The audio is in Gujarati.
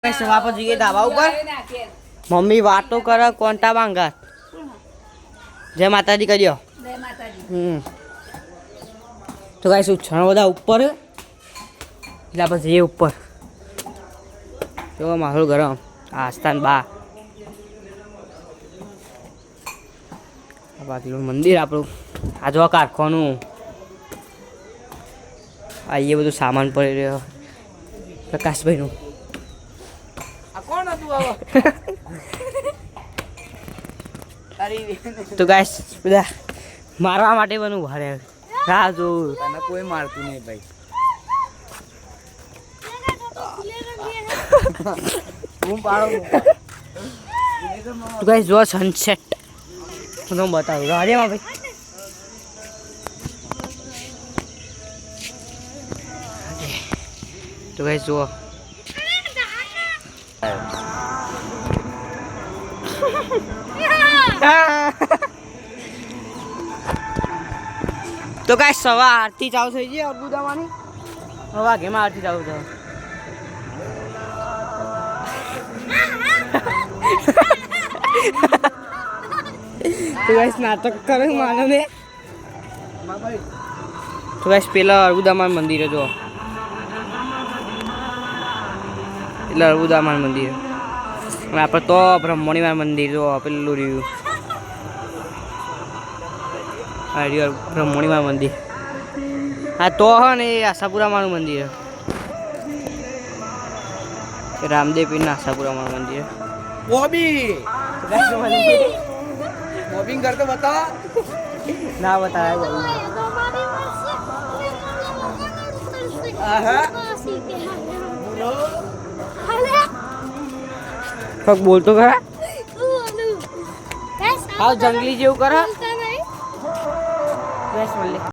सभा पर जइए ढाबा ऊपर मम्मी वातो कर कोंटा मांगा जय माता दी करियो जय माता दी। तो गाइस उछाण बधा ऊपर એટલે આપણે જઈએ ઉપર જો માહોલ ગરમ આસ્થાન બા આ બાજુનું મંદિર આપણું આ જો કારખાનું આ એ બધું સામાન પડી રહ્યો પ્રકાશભાઈનું આ કોણ હતું આવો તો ગાઈસ બધા મારવા માટે બનું ભારે રાહ જો તને કોઈ મારતું નહીં ભાઈ તો ગાઈસ જો સનસેટ હું બતાવું રાજેમાં ભાઈ તો ગાઈસ જો તો ગાઈસ સવા આરતી ચાલુ થઈ ગઈ અર્બુદામાંની હવે વાઘેમાં આરતી ચાલુ થાય तो गाइस नाटक करे मानो ने तो गाइस पेला अरबुदामान मंदिर है जो એટલે અરબુદામાન મંદિર અને આપણે તો બ્રહ્મણીમાન મંદિર જો પેલું રહ્યું આ રહ્યું બ્રહ્મણીમાન મંદિર હા તો હ ને આશાપુરામાનું મંદિર રામદેવ પીરના આશાપુરામાનું મંદિર बॉबी बॉबिंग करके बता ना बताया पग बोल तो करा हाँ जंगली जेव करा